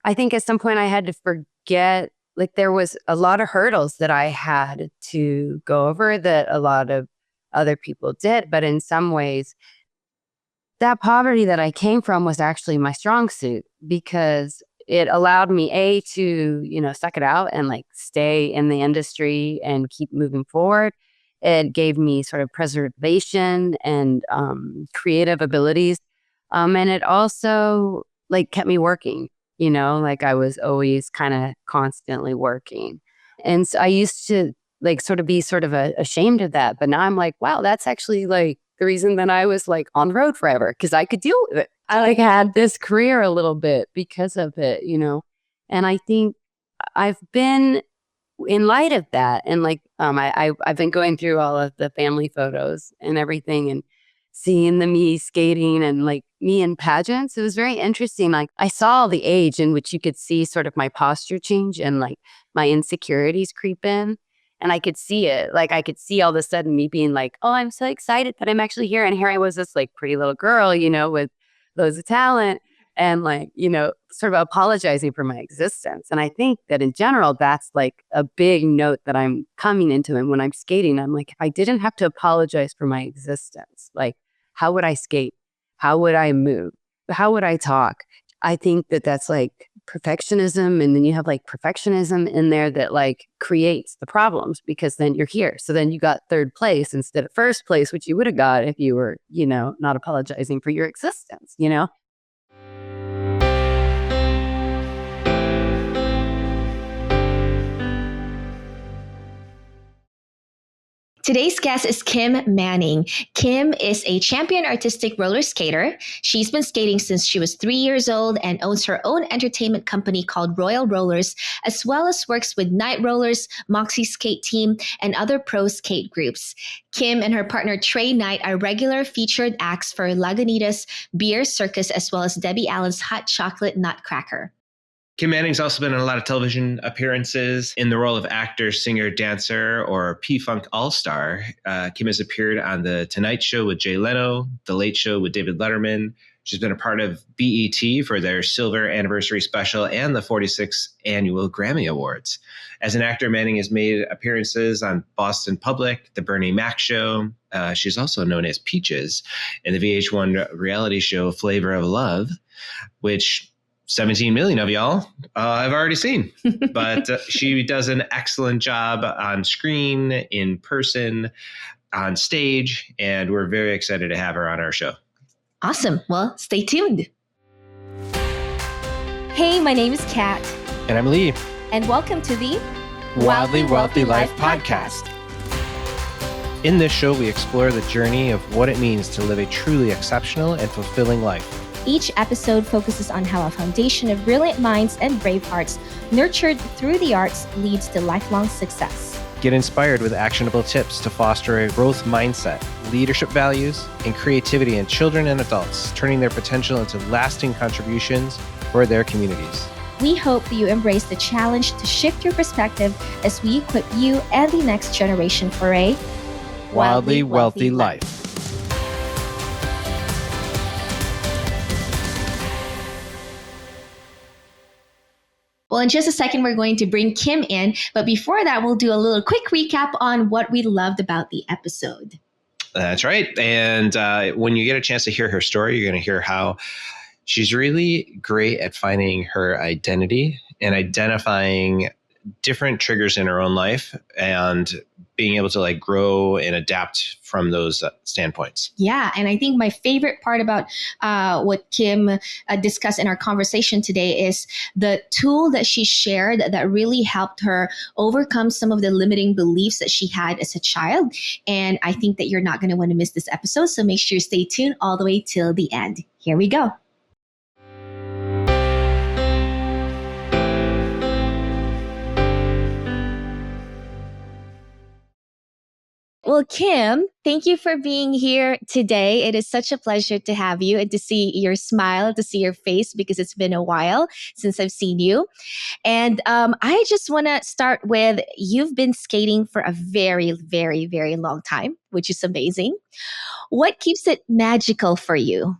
I think at some point I had to forget, like there was a lot of hurdles that I had to go over that a lot of other people did. But in some ways, that poverty that I came from was actually my strong suit because it allowed me to, suck it out and like stay in the industry and keep moving forward. It gave me sort of preservation and creative abilities. And it also like kept me working, like I was always kind of constantly working. And so I used to like sort of be sort of ashamed of that. But now I'm like, wow, that's actually like the reason that I was like on the road forever because I could deal with it. I like had this career a little bit because of it, and I think I've been in light of that. And like, I've been going through all of the family photos and everything and seeing me skating and like me in pageants. It was very interesting. Like I saw the age in which you could see sort of my posture change and like my insecurities creep in. And I could see it. Like I could see all of a sudden me being like, oh, I'm so excited that I'm actually here. And here I was, this like pretty little girl, with loads of talent and like, sort of apologizing for my existence. And I think that in general, that's like a big note that I'm coming into. And when I'm skating, I'm like, if I didn't have to apologize for my existence, like, how would I skate? How would I move? How would I talk? I think that that's like perfectionism. And then you have like perfectionism in there that like creates the problems because then you're here. So then you got third place instead of first place, which you would have got if you were, not apologizing for your existence. Today's guest is Kim Manning. Kim is a champion artistic roller skater. She's been skating since she was 3 years old and owns her own entertainment company called Royal Rollers, as well as works with Night Rollers, Moxie Skate Team, and other pro skate groups. Kim and her partner Trey Knight are regular featured acts for Lagunitas Beer Circus, as well as Debbie Allen's Hot Chocolate Nutcracker. Kim Manning's also been in a lot of television appearances in the role of actor, singer, dancer, or P-Funk all-star. Kim has appeared on The Tonight Show with Jay Leno, The Late Show with David Letterman. She's been a part of BET for their silver anniversary special and the 46th annual Grammy Awards. As an actor, Manning has made appearances on Boston Public, The Bernie Mac Show. She's also known as Peaches in the VH1 reality show Flavor of Love, which 17 million of y'all have already seen. But she does an excellent job on screen, in person, on stage, and we're very excited to have her on our show. Awesome. Well, stay tuned. Hey, my name is Kat. And I'm Lee. And welcome to the Wildly Wealthy Life podcast. In this show, we explore the journey of what it means to live a truly exceptional and fulfilling life. Each episode focuses on how a foundation of brilliant minds and brave hearts nurtured through the arts leads to lifelong success. Get inspired with actionable tips to foster a growth mindset, leadership values, and creativity in children and adults, turning their potential into lasting contributions for their communities. We hope that you embrace the challenge to shift your perspective as we equip you and the next generation for a wildly wealthy life. Well, in just a second, we're going to bring Kim in. But before that, we'll do a little quick recap on what we loved about the episode. That's right. And when you get a chance to hear her story, you're going to hear how she's really great at finding her identity and identifying different triggers in her own life and being able to like grow and adapt from those standpoints. Yeah. And I think my favorite part about what Kim discussed in our conversation today is the tool that she shared that really helped her overcome some of the limiting beliefs that she had as a child. And I think that you're not going to want to miss this episode. So make sure you stay tuned all the way till the end. Here we go. Well, Kim, thank you for being here today. It is such a pleasure to have you and to see your smile, to see your face, because it's been a while since I've seen you. And I just want to start with, you've been skating for a very, very, very long time, which is amazing. What keeps it magical for you?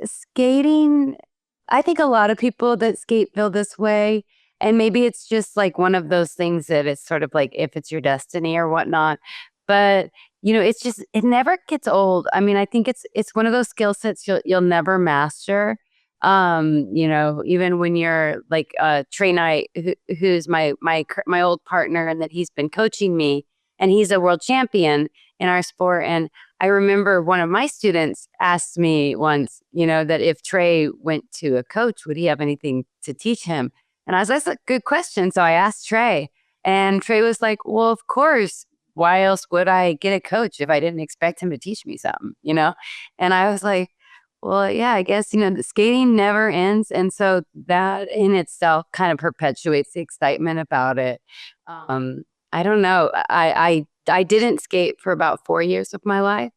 Skating, I think a lot of people that skate feel this way. And maybe it's just like one of those things that it's sort of like if it's your destiny or whatnot. But it's just it never gets old. I mean, I think it's one of those skill sets you'll never master. Even when you're like Trey Knight, who's my old partner, and that he's been coaching me, and he's a world champion in our sport. And I remember one of my students asked me once, that if Trey went to a coach, would he have anything to teach him? And I was like, that's a good question. So I asked Trey, and Trey was like, well, of course. Why else would I get a coach if I didn't expect him to teach me something? And I was like, well, yeah, I guess, the skating never ends. And so that in itself kind of perpetuates the excitement about it. I don't know. I didn't skate for about 4 years of my life.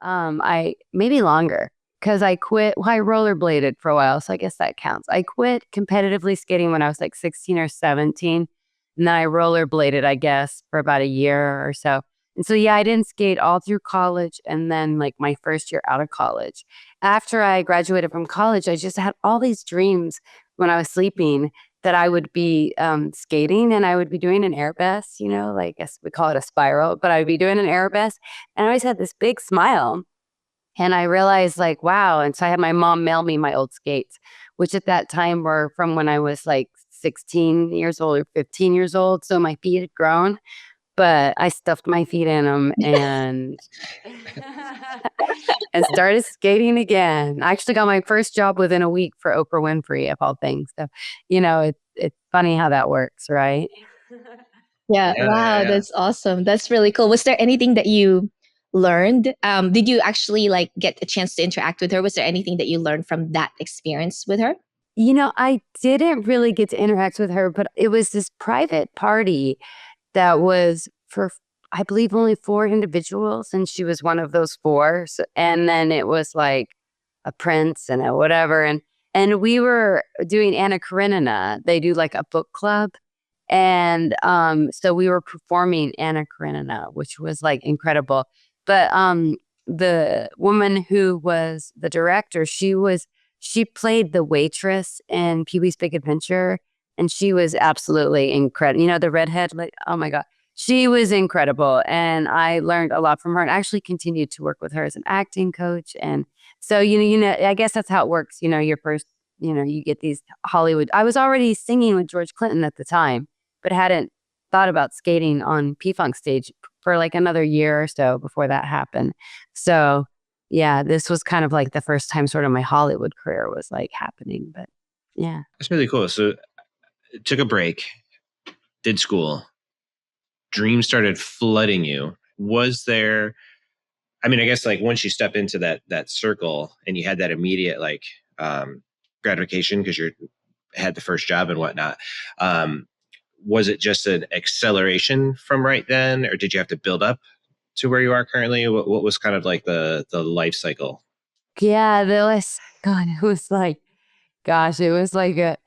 I maybe longer because I quit. Well, I rollerbladed for a while, so I guess that counts. I quit competitively skating when I was like 16 or 17. And then I rollerbladed, I guess, for about a year or so. And so, yeah, I didn't skate all through college and then like my first year out of college. After I graduated from college, I just had all these dreams when I was sleeping that I would be skating and I would be doing an airbus, like I guess we call it a spiral, but I would be doing an airbus. And I always had this big smile. And I realized like, wow. And so I had my mom mail me my old skates, which at that time were from when I was like 16 years old or 15 years old. So my feet had grown, but I stuffed my feet in them and and started skating again. I actually got my first job within a week for Oprah Winfrey, of all things. So, it's funny how that works, right? Yeah, Yeah, yeah, wow, yeah. that's awesome. That's really cool. Was there anything that you learned? Did you actually like get a chance to interact with her? Was there anything that you learned from that experience with her? I didn't really get to interact with her, but it was this private party that was for, I believe, only 4 individuals, and she was one of those 4. So, and then it was like a prince and a whatever, and we were doing Anna Karenina. They do like a book club, and so we were performing Anna Karenina, which was like incredible. But the woman who was the director, she played the waitress in Pee-wee's Big Adventure, and she was absolutely incredible. The redhead, like, oh my God. She was incredible. And I learned a lot from her and actually continued to work with her as an acting coach. And so, I guess that's how it works. Your first, you get these Hollywood. I was already singing with George Clinton at the time, but hadn't thought about skating on P-Funk stage for like another year or so before that happened. So, yeah, this was kind of like the first time sort of my Hollywood career was like happening. But yeah. That's really cool. So took a break, did school, dreams started flooding you. Was there, I mean, I guess like once you step into that circle and you had that immediate like gratification because you had the first job and whatnot, was it just an acceleration from right then, or did you have to build up to where you are currently? What was kind of like the life cycle? Yeah, there was, God, it was like, gosh, it was like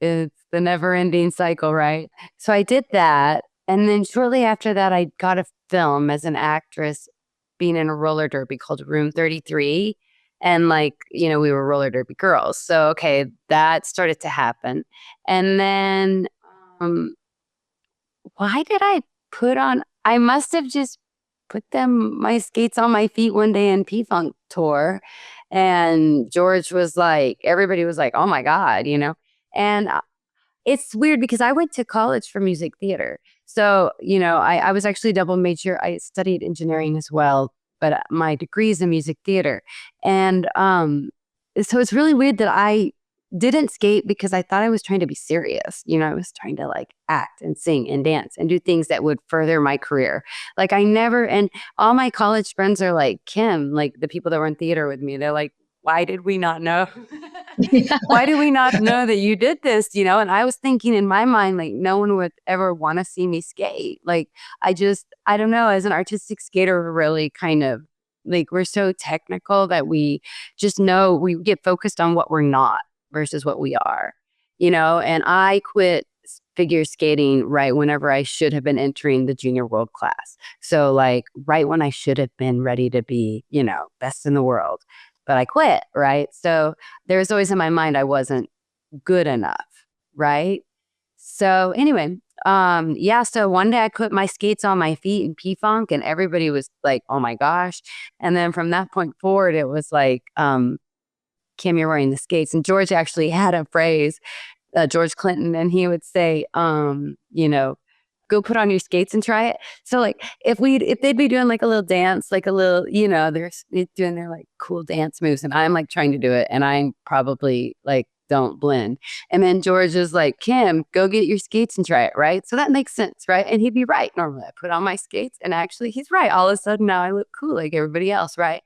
it's the never ending cycle, right? So I did that. And then shortly after that, I got a film as an actress being in a roller derby called Room 33. And like, we were roller derby girls. So, okay, that started to happen. And then, um, why did I put on, I must have just put my skates on my feet one day in P-Funk tour. And George was like, everybody was like, oh my God. And it's weird because I went to college for music theater. So, I was actually double major. I studied engineering as well, but my degree is in music theater. And so it's really weird that I didn't skate because I thought I was trying to be serious. I was trying to like act and sing and dance and do things that would further my career. Like I never, and all my college friends are like, Kim, like the people that were in theater with me, they're like, why did we not know? Why do we not know that you did this? And I was thinking in my mind, like, no one would ever want to see me skate. Like, I don't know, as an artistic skater, we're really kind of like, we're so technical that we just know we get focused on what we're not versus what we are, and I quit figure skating right whenever I should have been entering the junior world class. So like right when I should have been ready to be, best in the world. but I quit, right? So there was always in my mind, I wasn't good enough, right? So anyway, yeah, so one day I put my skates on my feet in P-Funk and everybody was like, oh my gosh. And then from that point forward, it was like, Kim, you're wearing the skates. And George actually had a phrase, George Clinton, and he would say, go put on your skates and try it. So like if they'd be doing like a little dance, like a little, they're doing their like cool dance moves and I'm like trying to do it and I'm probably like don't blend. And then George is like, Kim, go get your skates and try it, right? So that makes sense, right? And he'd be right. Normally I put on my skates and actually he's right. All of a sudden now I look cool like everybody else, right?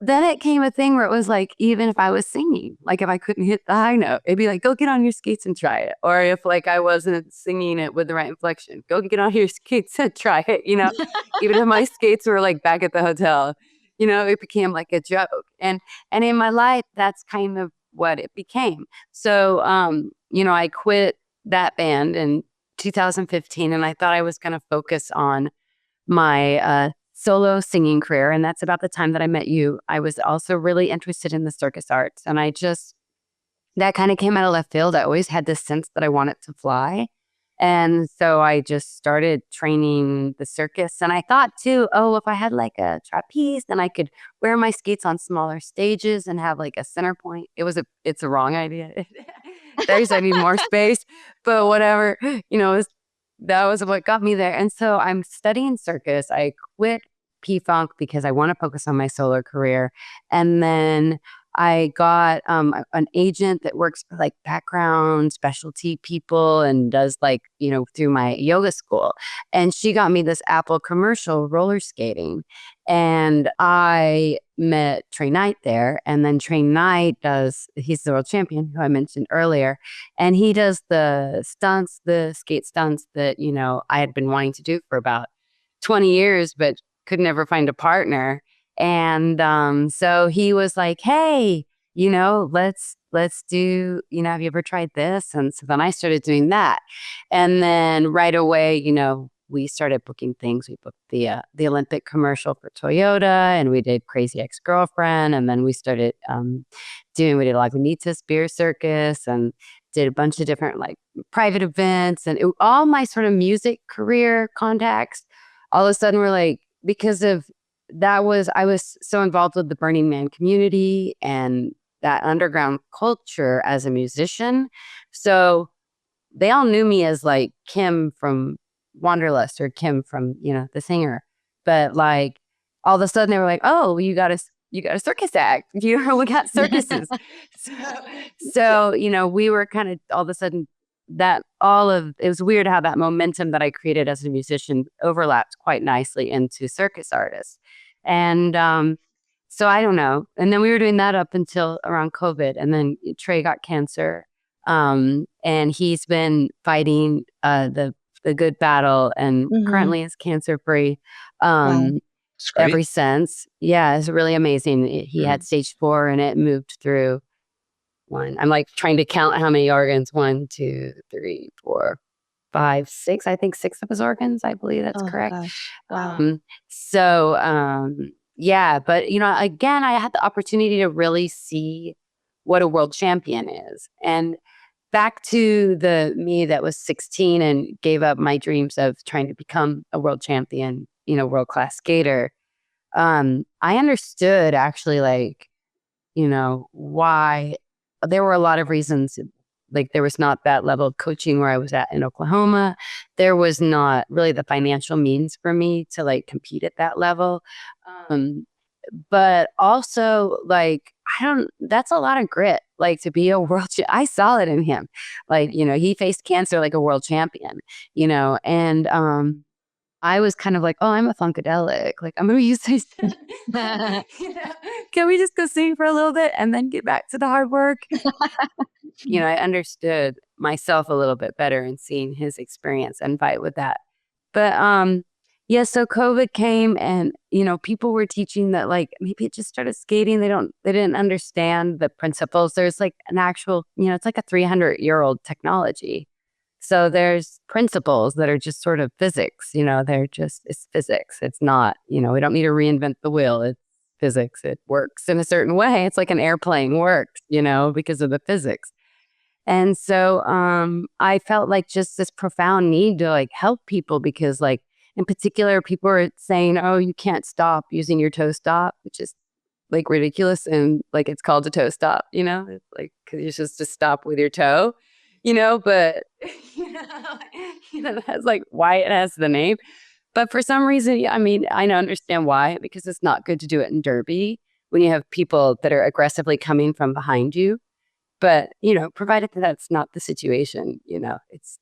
Then it came a thing where it was like, even if I was singing, like if I couldn't hit the high note, it'd be like, go get on your skates and try it. Or if like I wasn't singing it with the right inflection, go get on your skates and try it, even if my skates were like back at the hotel, it became like a joke. And in my life, that's kind of what it became. So, I quit that band in 2015 and I thought I was going to focus on my solo singing career. And that's about the time that I met you. I was also really interested in the circus arts. And that kind of came out of left field. I always had this sense that I wanted to fly. And so I just started training the circus. And I thought too, if I had like a trapeze, then I could wear my skates on smaller stages and have like a center point. It's a wrong idea. I need more space, but whatever, that was what got me there. And so I'm studying circus. I quit P-Funk because I want to focus on my solo career. And then I got an agent that works for like background specialty people and does like, through my yoga school. And she got me this Apple commercial, Rollerskating. And I met Trey Knight there. And then Trey Knight he's the world champion who I mentioned earlier. And he does the skate stunts that, I had been wanting to do for about 20 years, but could never find a partner. And so he was like, hey, let's do, have you ever tried this? And so then I started doing that. And then right away, we started booking things. We booked the Olympic commercial for Toyota and we did Crazy Ex-Girlfriend. And then we started we did Lagunitas Beer Circus and did a bunch of different like private events and all my sort of music career contacts. All of a sudden we're like, because of I was so involved with the Burning Man community and that underground culture as a musician. So they all knew me as like Kim from Wanderlust or Kim from, the singer. But like all of a sudden they were like, oh, you got a circus act. We got circuses. so, we were kind of all of a sudden it was weird how that momentum that I created as a musician overlapped quite nicely into circus artists. And so I don't know. And then we were doing that up until around COVID. And then Trey got cancer. And he's been fighting the good battle and currently is cancer free ever since. Yeah, it's really amazing. He had stage 4 and it moved through one. I'm like trying to count how many organs. 1, 2, 3, 4, 5, 6. I think 6 of his organs. I believe that's correct. Gosh. Wow. Yeah, but again, I had the opportunity to really see what a world champion is. And back to the me that was 16 and gave up my dreams of trying to become a world champion, world-class skater. I understood actually like, why there were a lot of reasons. Like there was not that level of coaching where I was at in Oklahoma. There was not really the financial means for me to like compete at that level. But also like, that's a lot of grit, like to be a I saw it in him. Like, he faced cancer like a world champion, and I was kind of like, oh, I'm a Funkadelic. Like, I'm going to use this. Can we just go sing for a little bit and then get back to the hard work? I understood myself a little bit better and seeing his experience and fight with that. But so COVID came and, people were teaching that like maybe it just started skating. They didn't understand the principles. There's like an actual, it's like a 300-year-old technology. So there's principles that are just sort of physics, it's physics. It's not, we don't need to reinvent the wheel. physics. It works in a certain way. It's like an airplane works, because of the physics. And so I felt like just this profound need to like help people because like in particular, people are saying, oh, you can't stop using your toe stop, which is like ridiculous. And like it's called a toe stop, it's like because you're supposed to stop with your toe, but that's like why it has the name. But for some reason, I mean, I don't understand why, because it's not good to do it in derby when you have people that are aggressively coming from behind you. But, provided that that's not the situation, it's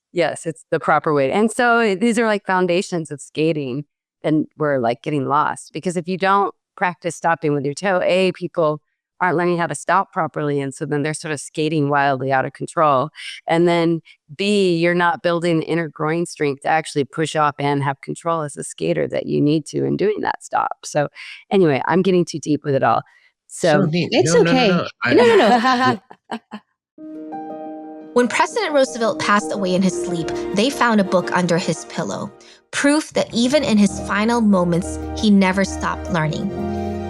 the proper way. And so these are like foundations of skating and we're like getting lost because if you don't practice stopping with your toe, people aren't learning how to stop properly. And so then they're sort of skating wildly out of control. And then B, you're not building the inner groin strength to actually push off and have control as a skater that you need to in doing that stop. So anyway, I'm getting too deep with it all. So neat. It's no, okay. No. When President Roosevelt passed away in his sleep, they found a book under his pillow, proof that even in his final moments, he never stopped learning.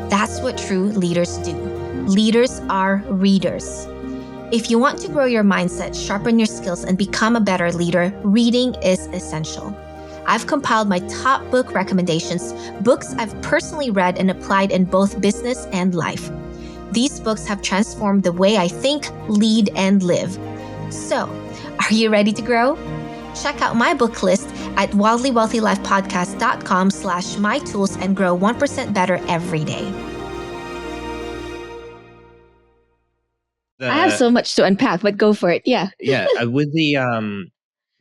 That's what true leaders do. Leaders are readers. If you want to grow your mindset, sharpen your skills, and become a better leader, reading is essential. I've compiled my top book recommendations, books I've personally read and applied in both business and life. These books have transformed the way I think, lead, and live. So, are you ready to grow? Check out my book list at wildlywealthyLifepodcast.com/mytools and grow 1% better every day. I have so much to unpack, but go for it. Yeah. Yeah. With the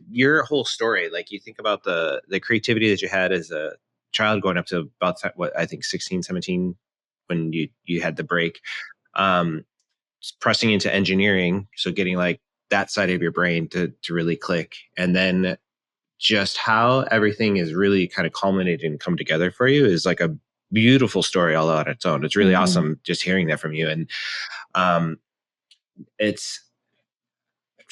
your whole story, like you think about the creativity that you had as a child going up to about what I think 16, 17 when you had the break, pressing into engineering. So getting like that side of your brain to really click, and then just how everything is really kind of culminated and come together for you is like a beautiful story all on its own. It's really awesome just hearing that from you. And it's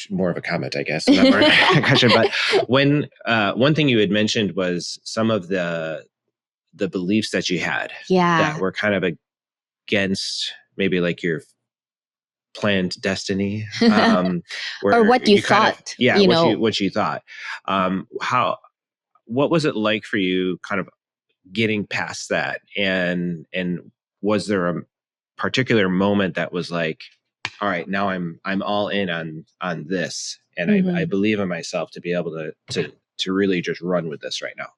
more of a comment, I guess, not more a question. But when one thing you had mentioned was some of the beliefs that you had that were kind of against maybe like your planned destiny, or what you thought, what you thought. What was it like for you kind of getting past that? And was there a particular moment that was like, all right, now I'm all in on this, and I believe in myself to be able to really just run with this right now?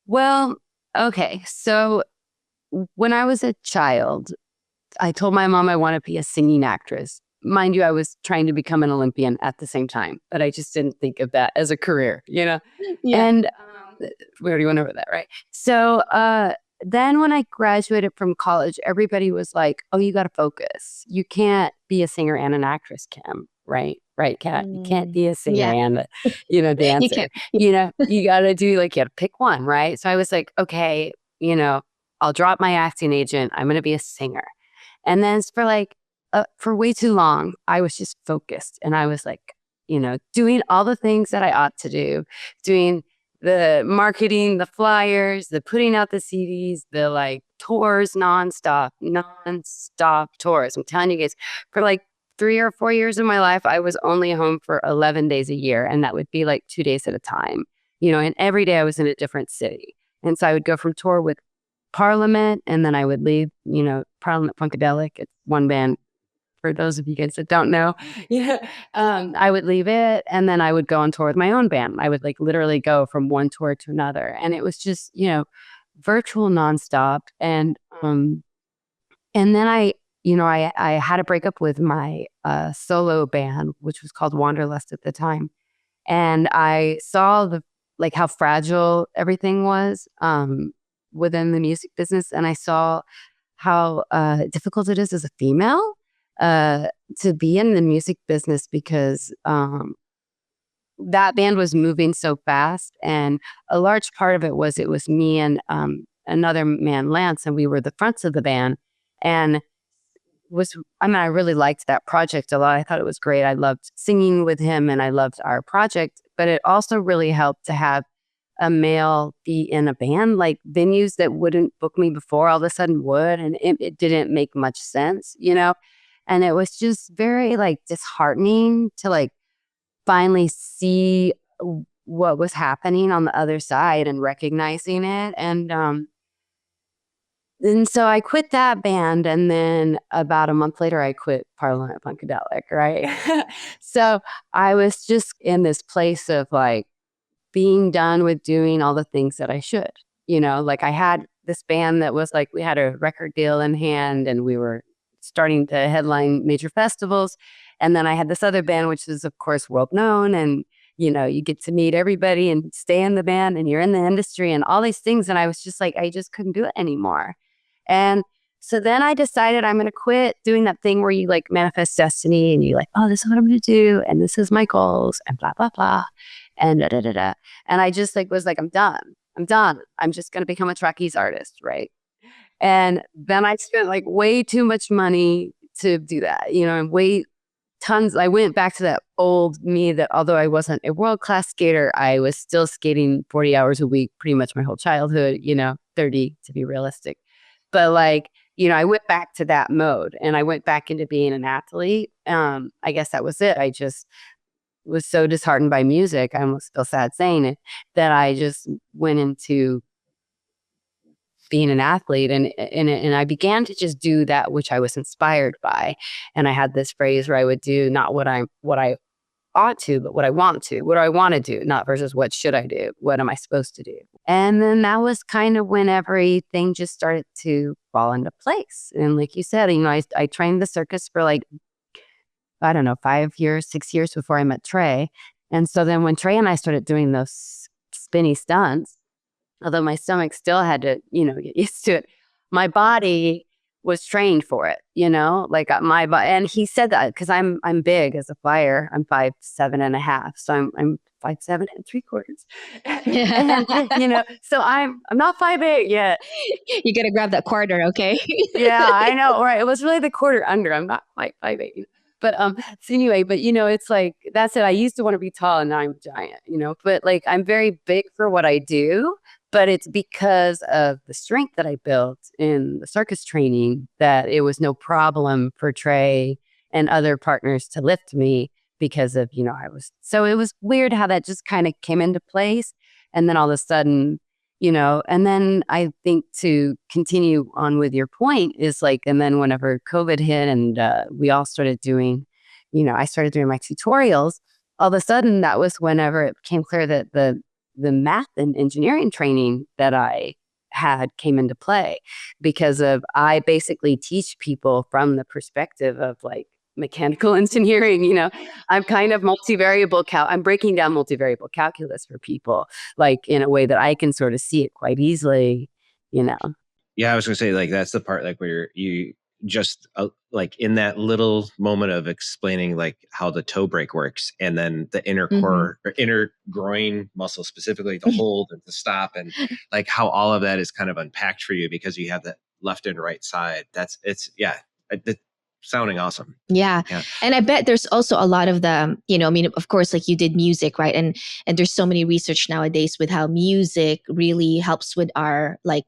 Well, okay. So when I was a child, I told my mom I want to be a singing actress. Mind you, I was trying to become an Olympian at the same time, but I just didn't think of that as a career, Yeah. And we already went over that, right? So then when I graduated from college, everybody was like, oh, you got to focus. You can't be a singer and an actress, Kim, right? Right, Kat? You can't be a singer and a, dancer. You got to do you got to pick one, right? So I was like, okay, I'll drop my acting agent. I'm going to be a singer. And then for way too long, I was just focused. And I was like, doing all the things that I ought to do, doing the marketing, the flyers, the putting out the CDs, the tours, nonstop tours. I'm telling you guys, for 3 or 4 years of my life, I was only home for 11 days a year. And that would be 2 days at a time, and every day I was in a different city. And so I would go from tour with Parliament, and then I would leave, Parliament Funkadelic. It's one band for those of you guys that don't know. I would leave it, and then I would go on tour with my own band. I would literally go from one tour to another, and it was just virtual nonstop. And then I had a breakup with my solo band, which was called Wanderlust at the time, and I saw how fragile everything was within the music business. And I saw how difficult it is as a female to be in the music business because that band was moving so fast. And a large part of it was me and another man, Lance, and we were the fronts of the band. And I really liked that project a lot. I thought it was great. I loved singing with him and I loved our project, but it also really helped to have a male be in a band. Like venues that wouldn't book me before all of a sudden would, and it didn't make much sense, you know? And it was just very like disheartening to like finally see what was happening on the other side and recognizing it. And so I quit that band, and then about a month later, I quit Parliament Funkadelic, right? So I was just in this place of like being done with doing all the things that I should, you know, like I had this band that was like, we had a record deal in hand and we were starting to headline major festivals. And then I had this other band, which is of course world known. And, you know, you get to meet everybody and stay in the band and you're in the industry and all these things. And I was just like, I just couldn't do it anymore. And so then I decided I'm going to quit doing that thing where you like manifest destiny and you're like, oh, this is what I'm going to do. And this is my goals and blah, blah, blah. And da, da, da, da. And I just like was like, I'm done. I'm done. I'm just going to become a trapeze artist. Right. And then I spent like way too much money to do that, you know, and tons. I went back to that old me that although I wasn't a world-class skater, I was still skating 40 hours a week, pretty much my whole childhood, you know, 30 to be realistic. But like, you know, I went back to that mode and I went back into being an athlete. I guess that was it. I just was so disheartened by music. I almost feel sad saying it, that I just went into being an athlete and I began to just do that which I was inspired by. And I had this phrase where I would do not what I ought to, but what I want to. What do I want to do? Not versus what should I do? What am I supposed to do? And then that was kind of when everything just started to fall into place. And like you said, you know, I trained the circus for like, I don't know, 5 years, 6 years before I met Trey. And so then when Trey and I started doing those spinny stunts, although my stomach still had to, you know, get used to it, my body was trained for it, you know, like my body. And he said that because I'm big as a flyer. I'm 5'7.5". So I'm 5'7 3/4". And you know, so I'm not 5'8" yet. You got to grab that quarter, okay? Yeah, I know. Right. It was really the quarter under. I'm not like 5'8". But so anyway, but you know, it's like that's it. I used to want to be tall and now I'm a giant, you know, but like I'm very big for what I do, but it's because of the strength that I built in the circus training that it was no problem for Trey and other partners to lift me because of, you know, so it was weird how that just kind of came into place. And then all of a sudden, you know, and then I think to continue on with your point is like, and then whenever COVID hit and we all started doing, you know, I started doing my tutorials, all of a sudden that was whenever it became clear that the math and engineering training that I had came into play because I basically teach people from the perspective of like mechanical engineering, you know, I'm kind of I'm breaking down multivariable calculus for people, like in a way that I can sort of see it quite easily, you know. Yeah, I was gonna say like that's the part like where you just like in that little moment of explaining like how the toe break works and then the inner core or inner groin muscle specifically to hold and to stop and like how all of that is kind of unpacked for you because you have that left and right side. It's sounding awesome. Yeah. And I bet there's also a lot of the, you know, I mean, of course, like you did music, right? And there's so many research nowadays with how music really helps with our like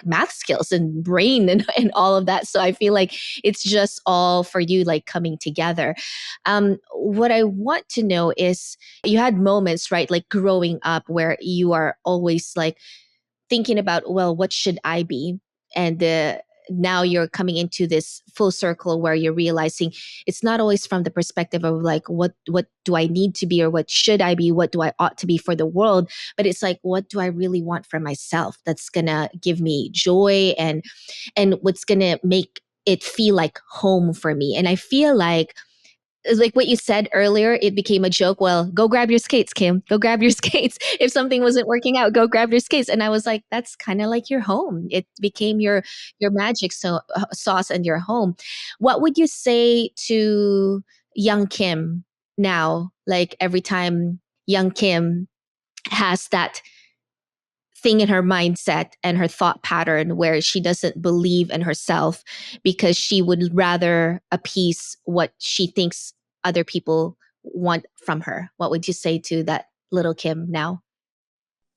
math skills and brain and all of that. So I feel like it's just all for you like coming together. What I want to know is you had moments, right? Like growing up where you are always like thinking about, well, what should I be? And now you're coming into this full circle where you're realizing it's not always from the perspective of like, what do I need to be or what should I be? What do I ought to be for the world? But it's like, what do I really want for myself that's going to give me joy and what's going to make it feel like home for me? And I feel like what you said earlier, it became a joke. Well, go grab your skates, Kim. Go grab your skates. If something wasn't working out, go grab your skates. And I was like, that's kind of like your home. It became your magic sauce and your home. What would you say to young Kim now? Like every time young Kim has that thing in her mindset and her thought pattern where she doesn't believe in herself because she would rather appease what she thinks other people want from her. What would you say to that little Kim now?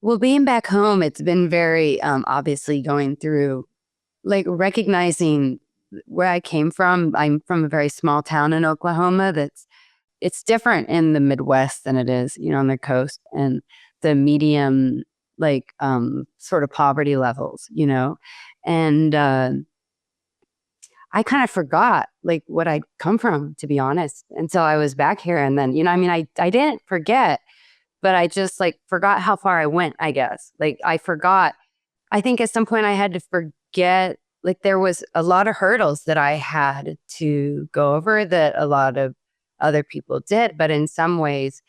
Well, being back home, it's been very obviously going through like recognizing where I came from. I'm from a very small town in Oklahoma it's different in the Midwest than it is, on the coast and the medium, like, sort of poverty levels, and, I kind of forgot like what I'd come from, to be honest, until I was back here. And then, I didn't forget, but I just like forgot how far I went, I guess. Like I forgot, I think at some point I had to forget, like there was a lot of hurdles that I had to go over that a lot of other people did. But in some ways,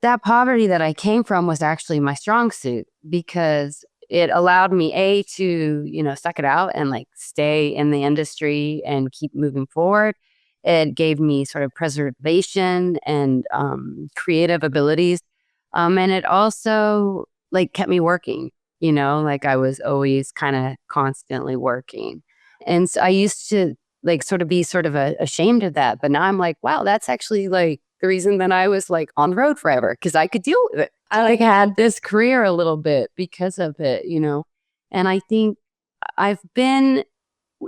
that poverty that I came from was actually my strong suit because it allowed me to, suck it out and like stay in the industry and keep moving forward. It gave me sort of preservation and creative abilities. And it also like kept me working, like I was always kind of constantly working. And so I used to like sort of be sort of ashamed of that. But now I'm like, wow, that's actually like the reason that I was like on the road forever because I could deal with it. I like had this career a little bit because of it, and I think I've been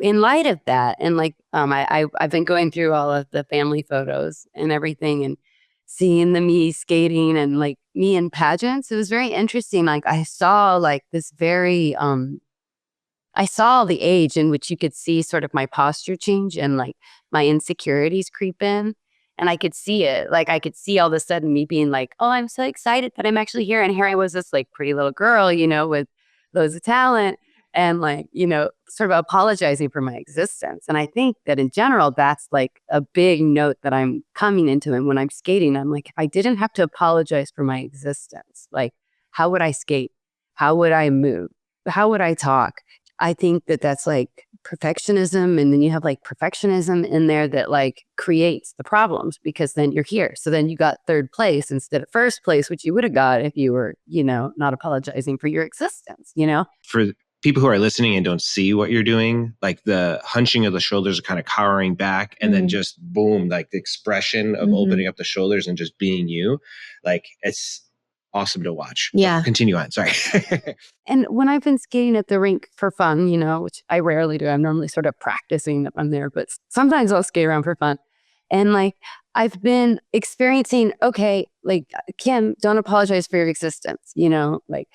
in light of that. And like, I've been going through all of the family photos and everything and seeing the me skating and like me in pageants. It was very interesting. Like I saw like this very, I saw the age in which you could see sort of my posture change and like my insecurities creep in. And I could see it. Like I could see all of a sudden me being like, oh, I'm so excited that I'm actually here. And here I was, this like pretty little girl, with loads of talent and like, sort of apologizing for my existence. And I think that in general, that's like a big note that I'm coming into. And when I'm skating, I'm like, if I didn't have to apologize for my existence, like how would I skate? How would I move? How would I talk? I think that that's like perfectionism. And then you have like perfectionism in there that like creates the problems because then you're here. So then you got third place instead of first place, which you would have got if you were, not apologizing for your existence, For people who are listening and don't see what you're doing, like the hunching of the shoulders are kind of cowering back and then just boom, like the expression of opening up the shoulders and just being you, like it's awesome to watch. Yeah. But continue on. Sorry. And when I've been skating at the rink for fun, which I rarely do, I'm normally sort of practicing if I'm there, but sometimes I'll skate around for fun. And like, I've been experiencing, okay, like, Kim, don't apologize for your existence, like,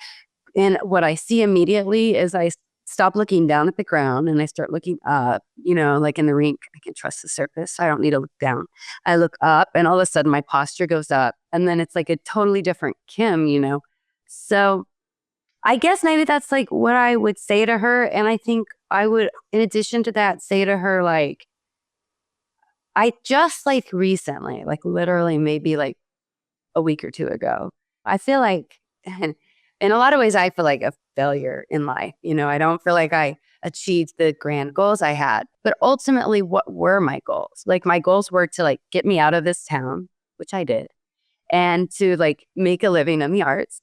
and what I see immediately is I stop looking down at the ground and I start looking up, like in the rink, I can trust the surface. I don't need to look down. I look up and all of a sudden my posture goes up and then it's like a totally different Kim, So I guess maybe that's like what I would say to her. And I think I would, in addition to that, say to her, like, I just like recently, like literally maybe like a week or two ago, I feel like, and in a lot of ways, I feel like a failure in life. I don't feel like I achieved the grand goals I had. But ultimately, what were my goals? Like my goals were to like get me out of this town, which I did, and to like make a living in the arts,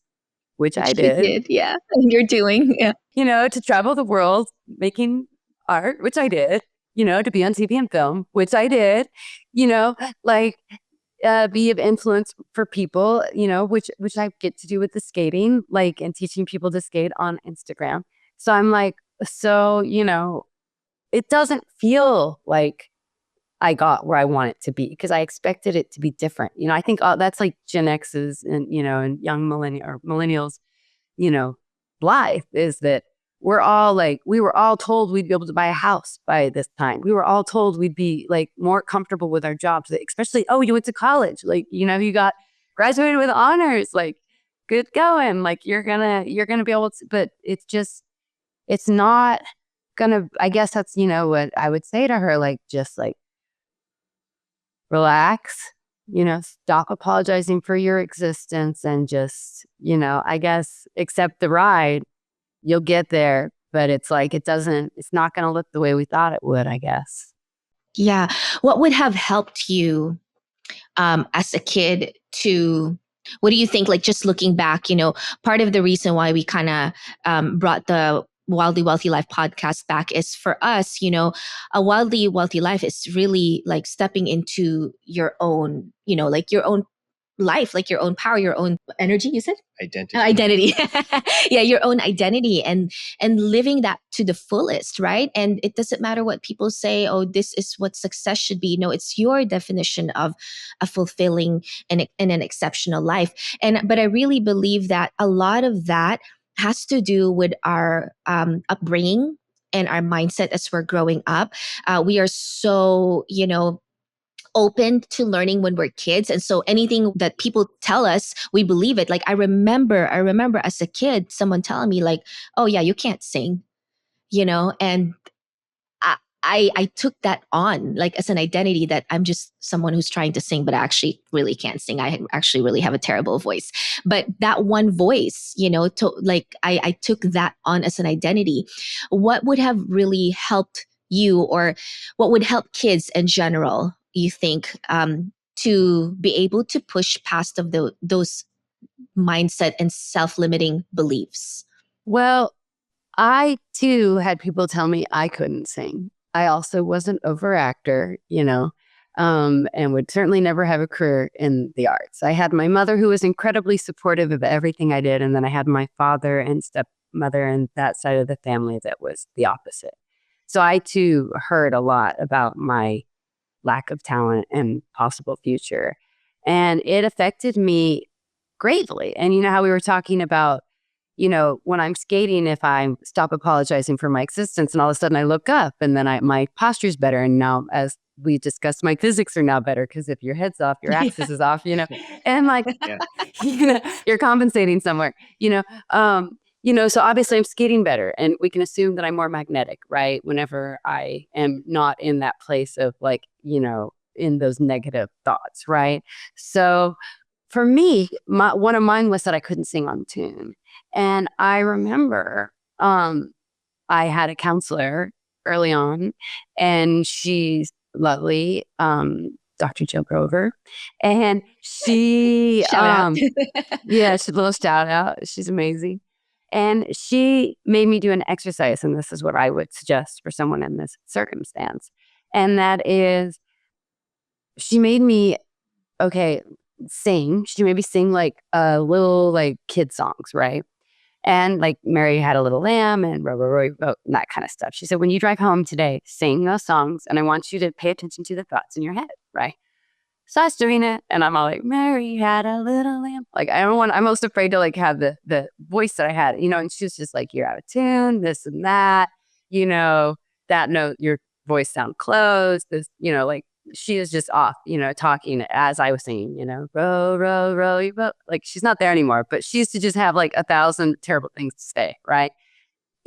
which I You did. yeah. And you're doing, yeah. To travel the world making art, which I did, to be on TV and film, which I did, like be of influence for people, which I get to do with the skating, like, and teaching people to skate on Instagram. So I'm like, it doesn't feel like I got where I want it to be because I expected it to be different. I think that's like Gen X's and, and young millennials, life is that we were all told we'd be able to buy a house by this time. We were all told we'd be like more comfortable with our jobs, especially, oh, you went to college. Like, you got graduated with honors, like good going. Like you're gonna be able to, but it's not gonna, I guess that's, what I would say to her, like, just like, relax, stop apologizing for your existence and just, I guess, accept the ride. You'll get there, but it's like, it's not going to look the way we thought it would, I guess. Yeah. What would have helped you as a kid what do you think, like just looking back, part of the reason why we kind of brought the Wildly Wealthy Life podcast back is for us, a wildly wealthy life is really like stepping into your own, like your own life, like your own power, your own energy, you said? Identity. Identity. Yeah, your own identity, and living that to the fullest, right? And it doesn't matter what people say, oh, this is what success should be. No, it's your definition of a fulfilling and an exceptional life. And but I really believe that a lot of that has to do with our upbringing and our mindset as we're growing up. We are so, open to learning when we're kids, and so anything that people tell us, we believe it. Like I remember as a kid someone telling me like, oh yeah, you can't sing, and I took that on like as an identity, that I'm just someone who's trying to sing, but I actually really can't sing. I actually really have a terrible voice. But that one voice, I took that on as an identity. What would have really helped you, or what would help kids in general, you think, to be able to push past of those mindset and self-limiting beliefs? Well, I too had people tell me I couldn't sing. I also was an overactor, and would certainly never have a career in the arts. I had my mother who was incredibly supportive of everything I did. And then I had my father and stepmother and that side of the family that was the opposite. So I too heard a lot about my lack of talent and possible future. And it affected me greatly. And you know how we were talking about, when I'm skating, if I stop apologizing for my existence and all of a sudden I look up and then my posture's better. And now, as we discussed, my physics are now better because if your head's off, your axis is off, and like, Yeah. you're compensating somewhere, so obviously I'm skating better, and we can assume that I'm more magnetic, right? Whenever I am not in that place of like, in those negative thoughts, right? So for me, one of mine was that I couldn't sing on tune. And I remember I had a counselor early on, and she's lovely, Dr. Jill Grover. And she, Shout out. yeah, she's a little shout out. She's amazing. And she made me do an exercise. And this is what I would suggest for someone in this circumstance. And that is, she made me, sing. She made me sing like little like kid songs, right? And like Mary Had a Little Lamb and row, row, row your boat, and that kind of stuff. She said, when you drive home today, sing those songs, and I want you to pay attention to the thoughts in your head, right? So I was doing it, and I'm all like, Mary had a little lamb. Like, I'm most afraid to like have the voice that I had, and she was just like, you're out of tune, this and that, that note, your voice sound closed, this, like, she was just off, talking as I was singing, row, row, row your boat. Like, she's not there anymore, but she used to just have like 1,000 terrible things to say, right?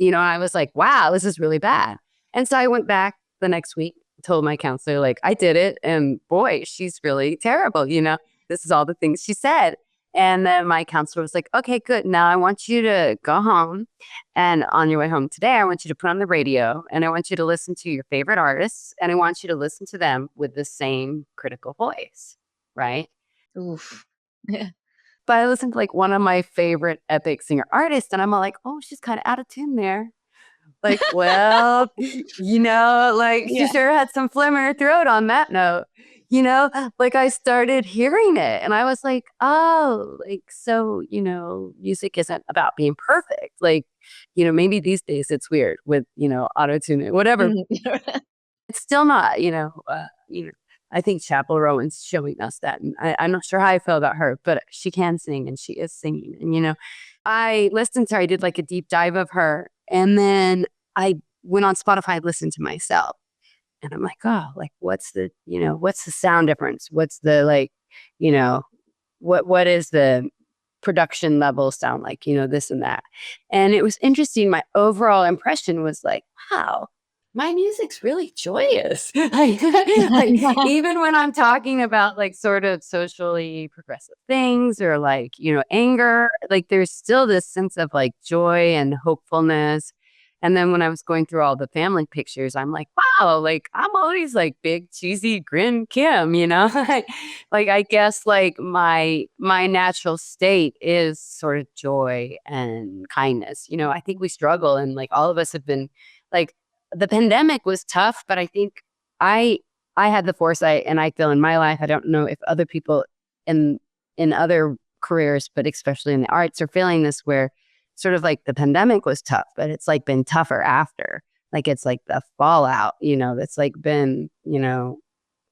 I was like, wow, this is really bad. And so I went back the next week, told my counselor, like, I did it. And boy, she's really terrible. This is all the things she said. And then my counselor was like, okay, good. Now I want you to go home. And on your way home today, I want you to put on the radio, and I want you to listen to your favorite artists, and I want you to listen to them with the same critical voice. Right. Oof. But I listened to like one of my favorite epic singer artists, and I'm all like, oh, she's kind of out of tune there. Like, well, like Yeah. she sure had some phlegm in her throat on that note, like I started hearing it and I was like, oh, like, so, music isn't about being perfect. Like, maybe these days it's weird with, auto-tune, whatever. It's still not, I think Chapel Rowan's showing us that. And I'm not sure how I feel about her, but she can sing and she is singing. And, I listened to her, I did like a deep dive of her. And then I went on Spotify, listened to myself. And I'm like, oh, like, what's the sound difference? What's the, like, what is the production level sound like, this and that. And it was interesting. My overall impression was like, wow, my music's really joyous. like, even when I'm talking about like sort of socially progressive things or like, anger, like there's still this sense of like joy and hopefulness. And then when I was going through all the family pictures, I'm like, wow, like I'm always like big cheesy grin Kim, like I guess like my natural state is sort of joy and kindness. I think we struggle, and like all of us have been like, the pandemic was tough, but I think I had the foresight, and I feel in my life, I don't know if other people in in other careers, but especially in the arts, are feeling this where sort of like the pandemic was tough, but it's like been tougher after. Like it's like the fallout, that's like been,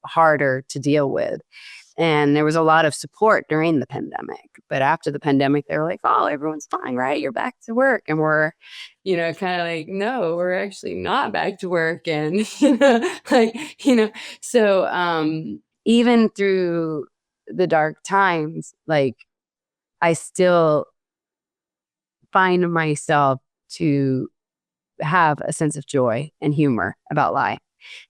harder to deal with. And there was a lot of support during the pandemic. But after the pandemic, they were like, oh, everyone's fine, right? You're back to work. And we're, kind of like, no, we're actually not back to work. And, so even through the dark times, like I still find myself to have a sense of joy and humor about life.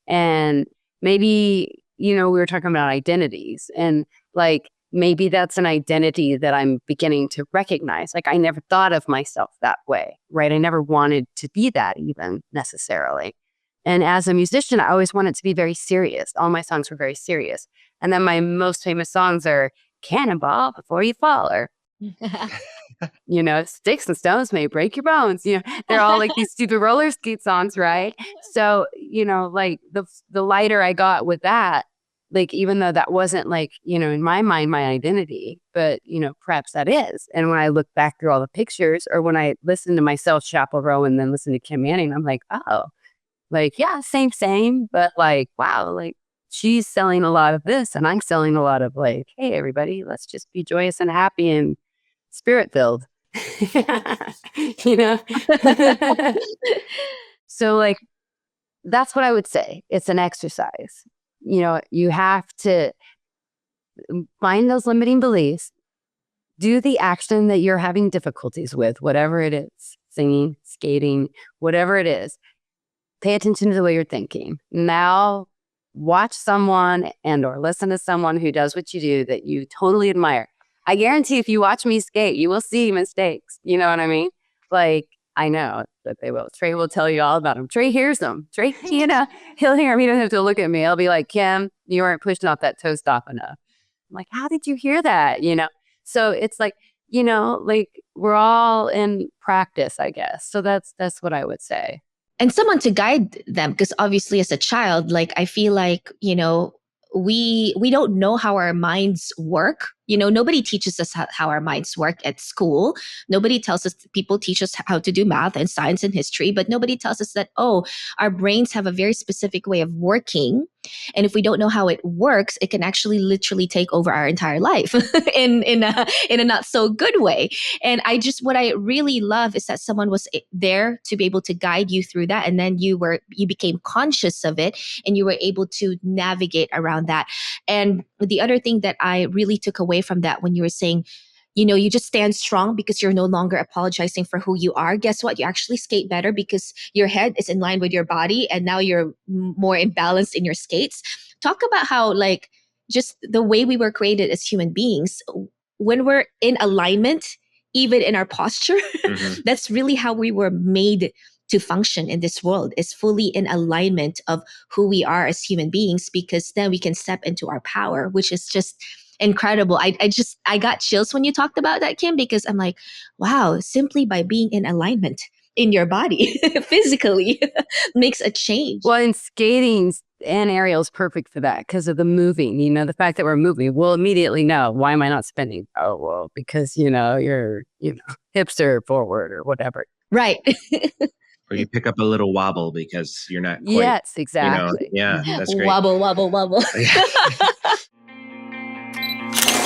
And maybe, we were talking about identities, and like maybe that's an identity that I'm beginning to recognize. Like I never thought of myself that way, right? I never wanted to be that even necessarily. And as a musician, I always wanted to be very serious. All my songs were very serious. And then my most famous songs are Cannonball, Before You Fall, or Sticks and Stones May Break Your Bones. They're all like these stupid roller skate songs, right? So, like the lighter I got with that, like even though that wasn't like, in my mind, my identity, but perhaps that is. And when I look back through all the pictures, or when I listen to myself, Chappell Row, and then listen to Kim Manning, I'm like, oh, like, yeah, same, but like, wow, like she's selling a lot of this and I'm selling a lot of like, hey, everybody, let's just be joyous and happy and spirit-filled. So like, that's what I would say. It's an exercise. You have to find those limiting beliefs, do the action that you're having difficulties with, whatever it is, singing, skating, whatever it is. Pay attention to the way you're thinking. Now, watch someone or listen to someone who does what you do that you totally admire. I guarantee if you watch me skate, you will see mistakes. You know what I mean? Like, I know that they will. Trey will tell you all about them. Trey hears them. Trey, he'll hear me. He doesn't have to look at me. He'll be like, Kim, you weren't pushing off that toe stop enough. I'm like, how did you hear that? So it's like, like we're all in practice, I guess. So that's what I would say. And someone to guide them, because obviously as a child, like I feel like, we don't know how our minds work. Nobody teaches us how our minds work at school. Nobody tells us, people teach us how to do math and science and history, but nobody tells us that, our brains have a very specific way of working. And if we don't know how it works, it can actually literally take over our entire life in a not so good way. And what I really love is that someone was there to be able to guide you through that. And then you became conscious of it and you were able to navigate around that. And the other thing that I really took away from that, when you were saying, you just stand strong because you're no longer apologizing for who you are. Guess what? You actually skate better because your head is in line with your body and now you're more imbalanced in your skates. Talk about how like just the way we were created as human beings, when we're in alignment, even in our posture, that's really how we were made to function in this world, is fully in alignment of who we are as human beings, because then we can step into our power, which is just incredible. I got chills when you talked about that, Kim, because I'm like, wow, simply by being in alignment in your body physically makes a change. Well, in skating, and aerial is perfect for that because of the moving, the fact that we're moving, we'll immediately know, why am I not spinning? Oh, well, because, your hips are forward or whatever. Right. Or you pick up a little wobble because you're not quite. Yes, exactly. That's great. Wobble, wobble, wobble.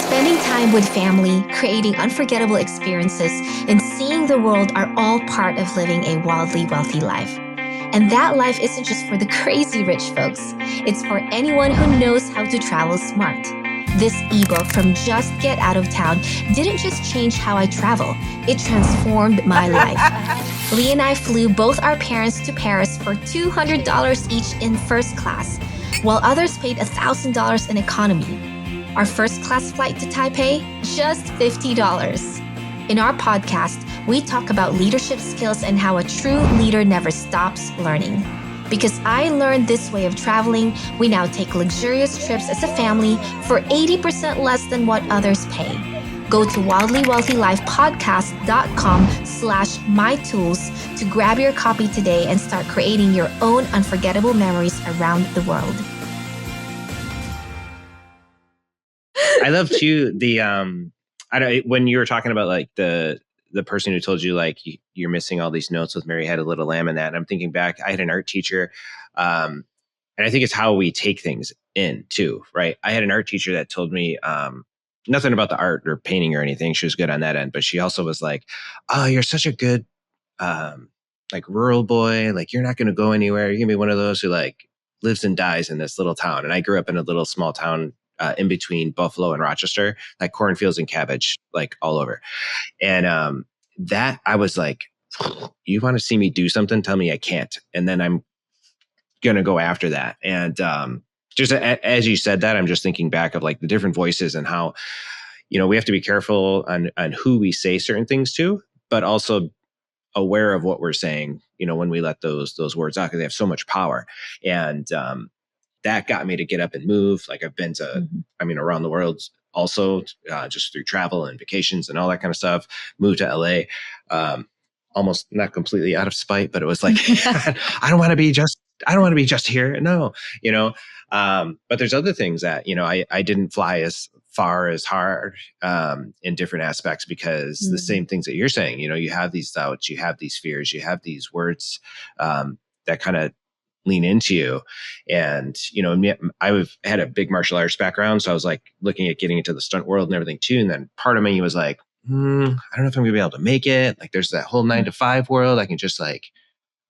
Spending time with family, creating unforgettable experiences, and seeing the world are all part of living a wildly wealthy life. And that life isn't just for the crazy rich folks. It's for anyone who knows how to travel smart. This ebook from Just Get Out of Town didn't just change how I travel, it transformed my life. Lee and I flew both our parents to Paris for $200 each in first class, while others paid $1,000 in economy. Our first class flight to Taipei, just $50. In our podcast, we talk about leadership skills and how a true leader never stops learning. Because I learned this way of traveling, we now take luxurious trips as a family for 80% less than what others pay. Go to wildlywealthyLifepodcast.com/mytools to grab your copy today and start creating your own unforgettable memories around the world. I love too I don't, when you were talking about like the person who told you like you're missing all these notes with Mary Had a Little Lamb and that. And I'm thinking back, I had an art teacher, and I think it's how we take things in too, right? I had an art teacher that told me nothing about the art or painting or anything. She was good on that end, but she also was like, "Oh, you're such a good like rural boy. Like you're not going to go anywhere. You're gonna be one of those who like lives and dies in this little town." And I grew up in a little small town in between Buffalo and Rochester, like cornfields and cabbage, like all over. And that I was like, you want to see me do something? Tell me I can't. And then I'm going to go after that. And just as you said that, I'm just thinking back of like the different voices and how, we have to be careful on who we say certain things to, but also aware of what we're saying, when we let those words out, because they have so much power. And that got me to get up and move. Like I've been to, around the world also, just through travel and vacations and all that kind of stuff. Moved to LA, almost not completely out of spite, but it was like, I don't want to be just here. No, but there's other things that, I didn't fly as far as hard in different aspects because the same things that you're saying, you have these doubts, you have these fears, you have these words that kind of lean into you. And, I had a big martial arts background. So I was like looking at getting into the stunt world and everything too. And then part of me was like, I don't know if I'm gonna be able to make it. Like there's that whole 9-to-5 world. I can just like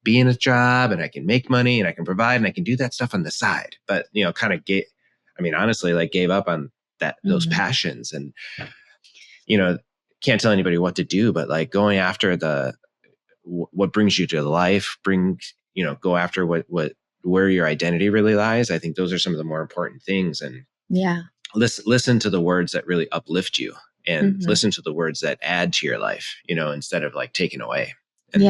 be in a job and I can make money and I can provide and I can do that stuff on the side. But, kind of honestly, like gave up on those passions and, can't tell anybody what to do, but like going after what brings you to life, go after where your identity really lies. I think those are some of the more important things. And listen to the words that really uplift you and listen to the words that add to your life, instead of like taking away. And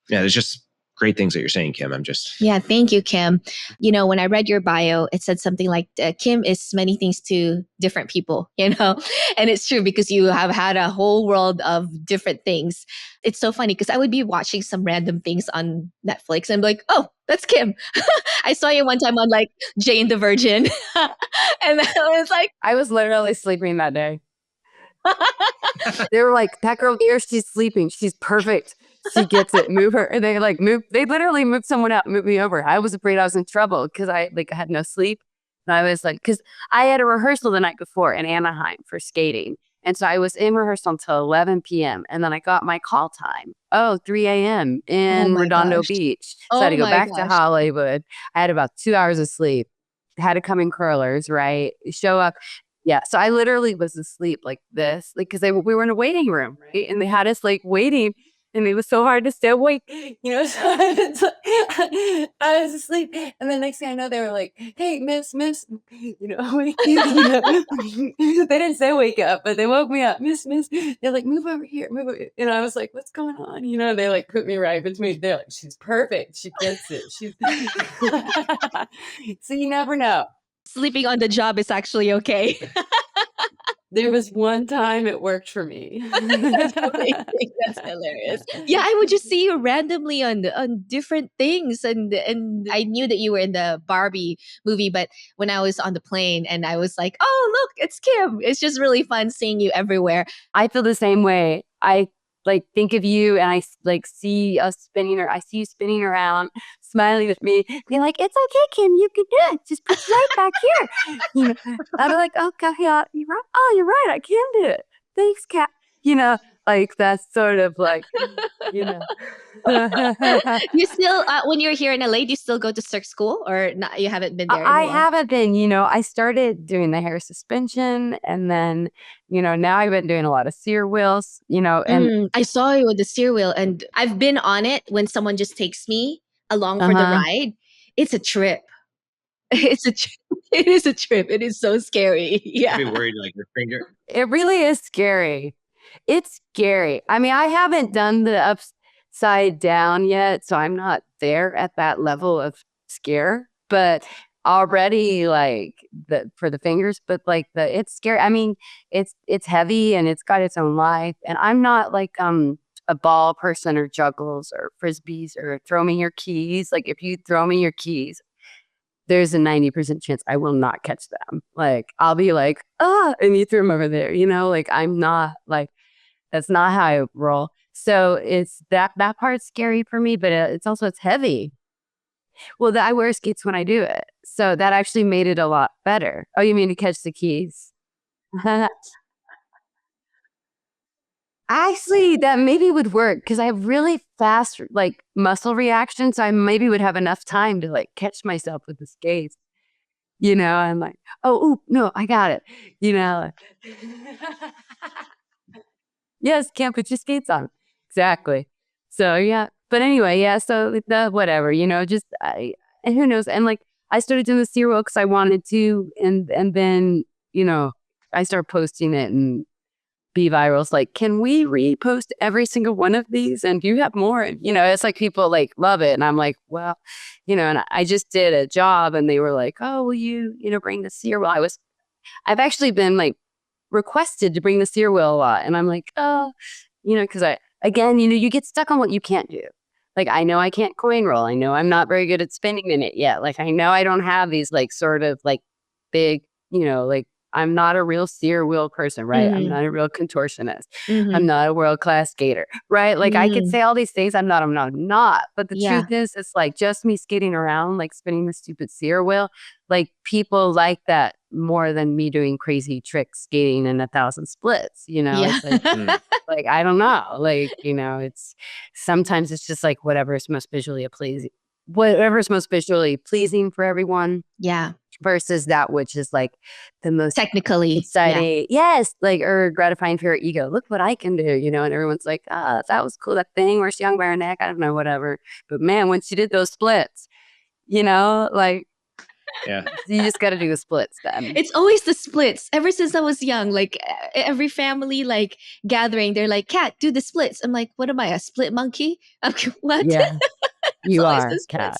there's just great things that you're saying, Kim. Thank you, Kim. When I read your bio, it said something like Kim is many things to different people, and it's true because you have had a whole world of different things. It's so funny because I would be watching some random things on Netflix and be like, oh, that's Kim. I saw you one time on like Jane the Virgin. And I was like, I was literally sleeping that day. They were like, that girl here, she's sleeping. She's perfect. She gets it. Move her. And they literally moved someone out, moved me over. I was afraid I was in trouble because I had no sleep. And I was like, because I had a rehearsal the night before in Anaheim for skating. And so I was in rehearsal until 11 p.m. And then I got my call time. 3 a.m. in Redondo Beach. So I had to go back to Hollywood. I had about 2 hours of sleep. Had to come in curlers, right? Show up. Yeah. So I literally was asleep like this, like, because we were in a waiting room, right? And they had us like waiting. And it was so hard to stay awake, so I was asleep. And the next thing I know, they were like, hey, miss, wake they didn't say wake up, but they woke me up. Miss. They're like, move over here, move over here. And I was like, what's going on? They like put me right between. They're like, she's perfect. She gets it. She's so you never know. Sleeping on the job is actually okay. There was one time it worked for me. That's amazing. That's hilarious. Yeah, I would just see you randomly on different things, and I knew that you were in the Barbie movie, but when I was on the plane and I was like, oh look, it's Kim. It's just really fun seeing you everywhere. I feel the same way. I like think of you and I like see us spinning, or I see you spinning around, smiling at me, being like, "It's okay, Kim, you can do it. Just put it right back here." I'd be like, "Okay, yeah, you're right. Oh, you're right. I can do it. Thanks, Kat." Like that's sort of like, You still, when you're here in LA, do you still go to Cirque School, or not, you haven't been there I anymore? haven't been. I started doing the hair suspension, and then now I've been doing a lot of sear wheels. And I saw you with the steer wheel, and I've been on it when someone just takes me along for the ride. It's a trip. It is a trip. It is so scary. Yeah. I'd be worried like your finger. it really is scary. It's scary. I mean, I haven't done the upside down yet, so I'm not there at that level of scare. But already, like for the fingers, but like it's scary. I mean, it's heavy and it's got its own life. And I'm not like a ball person or juggles or frisbees or throw me your keys. Like if you throw me your keys, there's a 90% chance I will not catch them. Like, I'll be like, and you threw them over there, like, I'm not like, that's not how I roll. So it's that part's scary for me, but it's heavy. Well, I wear skates when I do it. So that actually made it a lot better. Oh, you mean to catch the keys? Actually, that maybe would work because I have really fast like muscle reactions. So I maybe would have enough time to like catch myself with the skates. I'm like, oh, ooh, no, I got it. Yes, can't put your skates on. Exactly. So yeah. But anyway, yeah. So the whatever, and who knows? And like I started doing the serial because I wanted to, and then I started posting it and be viral. It's like, can we repost every single one of these? And do you have more? And, it's like people like love it. And I'm like, well, and I just did a job and they were like, oh, will you, bring the seer wheel? I've actually been like requested to bring the seer wheel a lot. And I'm like, oh, because again, you get stuck on what you can't do. Like, I know I can't coin roll. I know I'm not very good at spinning in it yet. Like, I know I don't have these like sort of like big, like, I'm not a real seer wheel person, right? I'm not a real contortionist. I'm not a world-class skater, right? Like I could say all these things. I'm not. But the truth is, it's like just me skating around, like spinning the stupid seer wheel. Like people like that more than me doing crazy tricks skating in 1,000 splits, It's like, I don't know. Like, it's sometimes it's just like whatever's most visually pleasing for everyone. Yeah. Versus that which is like the most technically exciting, yes, like or gratifying for your ego. Look what I can do, and everyone's like, that was cool. That thing where she hung by her neck, I don't know, whatever. But man, when she did those splits, like, yeah, you just got to do the splits. Then it's always the splits. Ever since I was young, like every family like gathering, they're like, "Kat, do the splits." I'm like, "What am I, a split monkey?" What? Yeah, you are, Kat.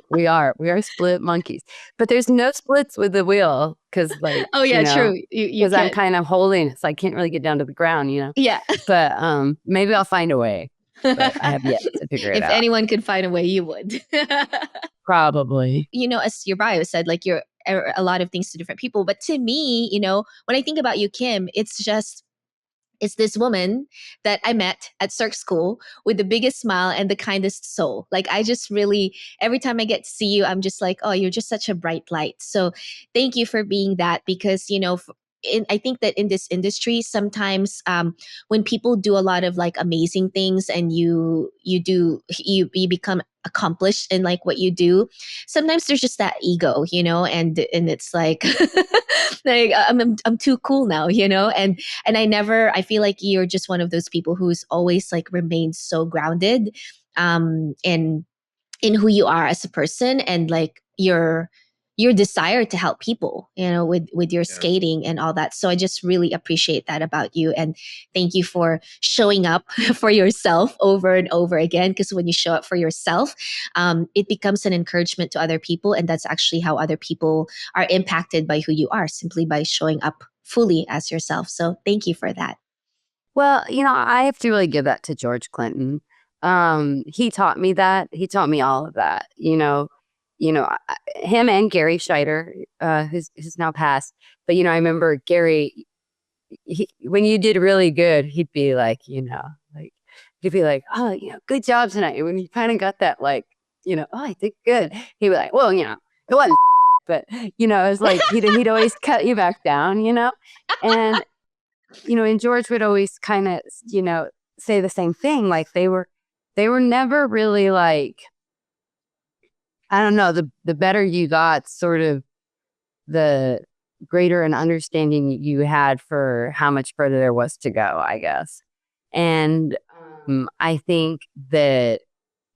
We are split monkeys, but there's no splits with the wheel because like, oh yeah, true. Because I'm kind of holding it, so I can't really get down to the ground, Yeah. But maybe I'll find a way. But I have yet to figure it out. If anyone could find a way, you would. Probably. As your bio said, like you're a lot of things to different people. But to me, when I think about you, Kim, it's this woman that I met at Cirque School with the biggest smile and the kindest soul. Like I just really, every time I get to see you, I'm just like, oh, you're just such a bright light. So thank you for being that because, I think that in this industry, sometimes when people do a lot of like amazing things and you become accomplished in like what you do, sometimes there's just that ego, and it's like, like I'm too cool now, and I feel like you're just one of those people who's always like remained so grounded, in who you are as a person and like your desire to help people, with your skating and all that. So I just really appreciate that about you. And thank you for showing up for yourself over and over again. Because when you show up for yourself, it becomes an encouragement to other people. And that's actually how other people are impacted by who you are, simply by showing up fully as yourself. So thank you for that. Well, I have to really give that to George Clinton. He taught me that. He taught me all of that, him and Gary Scheider, who's now passed. But, I remember Gary, when you did really good, he'd be like, he'd be like, oh, good job tonight. And when you kind of got that, like, oh, I did good. He'd be like, well, it wasn't, but, it was like, he'd always cut you back down, and, and George would always kind of, say the same thing. Like they were never really like, I don't know, the better you got, sort of the greater an understanding you had for how much further there was to go, I guess. And I think that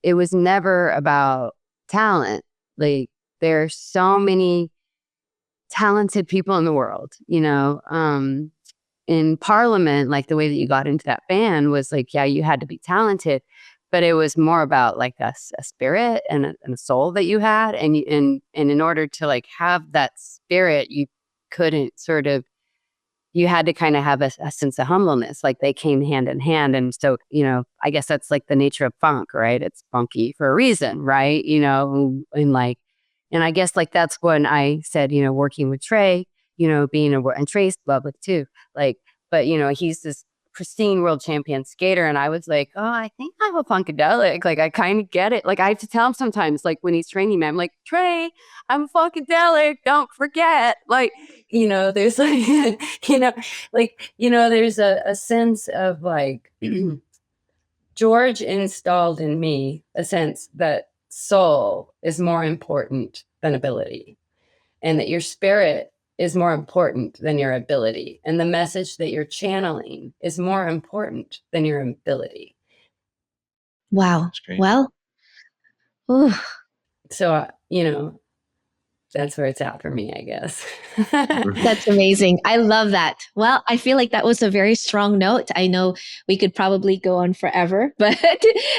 it was never about talent. Like there's so many talented people in the world, in Parliament, like the way that you got into that band was like, yeah, you had to be talented. But it was more about like a spirit and a soul that you had. And in order to like have that spirit, you couldn't you had to kind of have a sense of humbleness. Like they came hand in hand. And so, I guess that's like the nature of funk, right? It's funky for a reason, right? And And I guess like that's when I said, working with Trey, and Trey's lovely too. Like, but he's this pristine world champion skater. And I was like, oh, I think I'm a funkadelic. Like, I kind of get it. Like, I have to tell him sometimes, like when he's training me, I'm like, Trey, I'm a funkadelic. Don't forget. Like, there's like, there's a sense of like, George installed in me a sense that soul is more important than ability, and that your spirit is more important than your ability, and the message that you're channeling is more important than your ability. Wow. That's great. Well, ooh. So, that's where it's at for me, I guess. That's amazing. I love that. Well, I feel like that was a very strong note. I know we could probably go on forever, but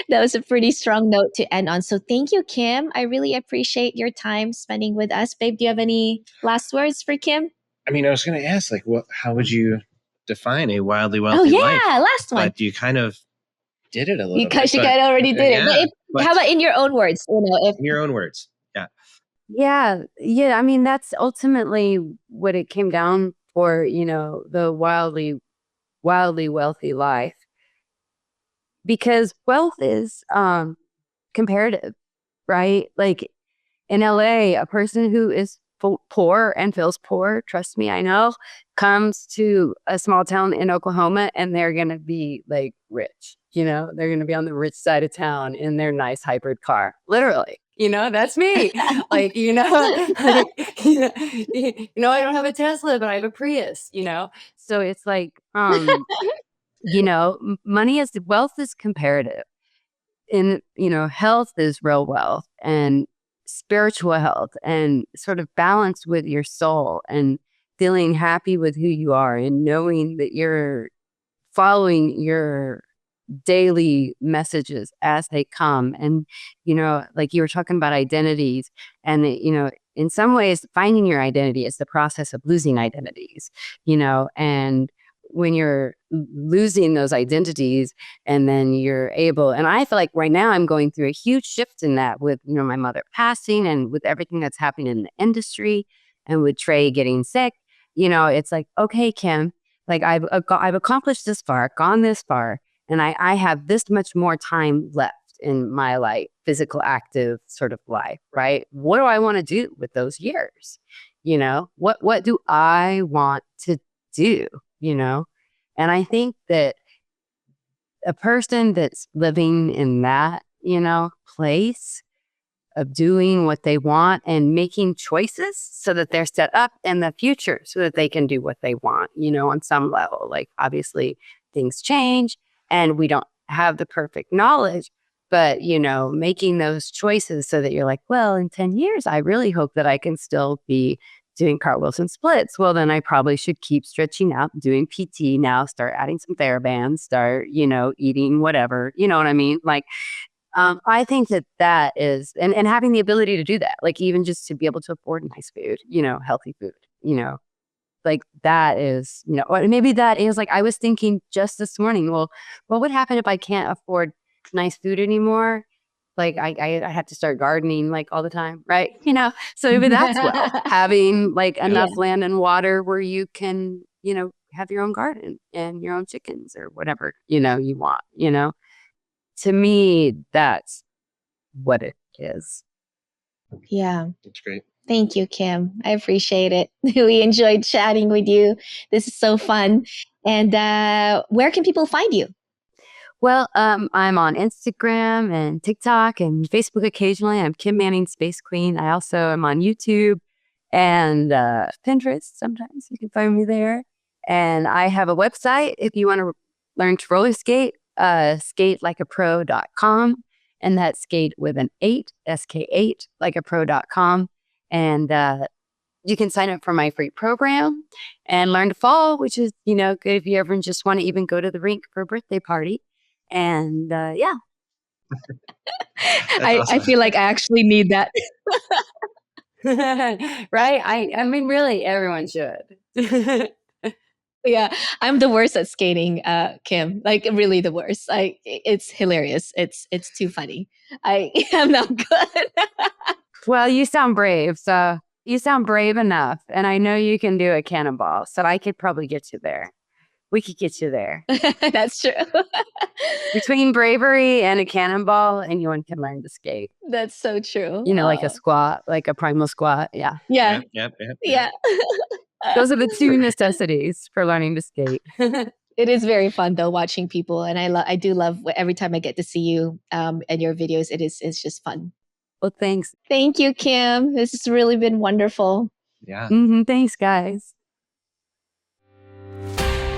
that was a pretty strong note to end on. So thank you, Kim. I really appreciate your time spending with us. Babe, do you have any last words for Kim? I mean, I was going to ask, like, how would you define a wildly Oh, wealthy life? yeah. Last one. But you kind of did it a little Because bit. you kind of already did it. Yeah, But how about in your own words? in your own words. Yeah. Yeah. I mean, that's ultimately what it came down for, the wildly wealthy life. Because wealth is comparative, right? Like in LA, a person who is poor and feels poor, trust me, I know, comes to a small town in Oklahoma and they're going to be like rich. They're going to be on the rich side of town in their nice hybrid car. Literally. That's me. Like, I don't have a Tesla, but I have a Prius, So it's like, wealth is comparative. And, health is real wealth, and spiritual health, and sort of balance with your soul, and feeling happy with who you are, and knowing that you're following your daily messages as they come. And, like you were talking about identities, and, in some ways, finding your identity is the process of losing identities, and when you're losing those identities, and then you're able, and I feel like right now I'm going through a huge shift in that with, my mother passing, and with everything that's happening in the industry, and with Trey getting sick, it's like, okay, Kim, like I've accomplished this far, gone this far, and I have this much more time left in my like physical active sort of life, right? What do I want to do with those years? What do I want to do? And I think that a person that's living in that, place of doing what they want and making choices so that they're set up in the future so that they can do what they want, on some level. Like, obviously things change and we don't have the perfect knowledge, but, making those choices so that you're like, well, in 10 years, I really hope that I can still be doing cartwheels and splits. Well, then I probably should keep stretching out, doing PT now, start adding some TheraBands, start, eating whatever, you know what I mean? Like, I think that is, and having the ability to do that, like even just to be able to afford nice food, healthy food, like that is, or maybe that is like, I was thinking just this morning, well, what would happen if I can't afford nice food anymore? Like I have to start gardening like all the time, right? So maybe that's well, having like enough land and water where you can, have your own garden and your own chickens or whatever, you want, to me, that's what it is. Yeah. That's great. Thank you, Kim. I appreciate it. We enjoyed chatting with you. This is so fun. And where can people find you? Well, I'm on Instagram and TikTok and Facebook occasionally. I'm Kim Manning Space Queen. I also am on YouTube and Pinterest. Sometimes you can find me there. And I have a website if you want to learn to roller skate, skatelikeapro.com. And that's skate with an 8, SK8, likeapro.com. And you can sign up for my free program and learn to fall, which is, good if you ever just want to even go to the rink for a birthday party. And yeah. I feel like I actually need that. Right? I mean, really, everyone should. Yeah, I'm the worst at skating, Kim. Like really the worst. It's hilarious. It's too funny. I am not good. Well, you sound brave. So you sound brave enough. And I know you can do a cannonball. So I could probably get you there. We could get you there. That's true. Between bravery and a cannonball, anyone can learn to skate. That's so true. Like a squat, like a primal squat. Yeah. Yeah. Yep. Yeah. Those are the two necessities for learning to skate. It is very fun though, watching people. And I do love every time I get to see you and your videos. It's just fun. Well, thanks. Thank you, Kim. This has really been wonderful. Yeah. Thanks, guys.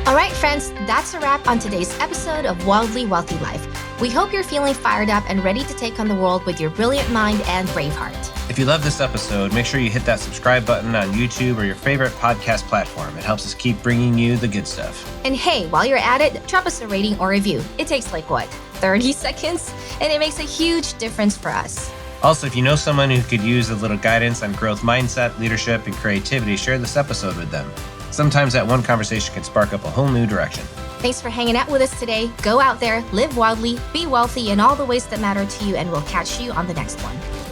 All right, friends, that's a wrap on today's episode of Wildly Wealthy Life. We hope you're feeling fired up and ready to take on the world with your brilliant mind and brave heart. If you love this episode, make sure you hit that subscribe button on YouTube or your favorite podcast platform. It helps us keep bringing you the good stuff. And hey, while you're at it, drop us a rating or review. It takes 30 seconds? And it makes a huge difference for us. Also, if you know someone who could use a little guidance on growth mindset, leadership, and creativity, share this episode with them. Sometimes that one conversation can spark up a whole new direction. Thanks for hanging out with us today. Go out there, live wildly, be wealthy in all the ways that matter to you, and we'll catch you on the next one.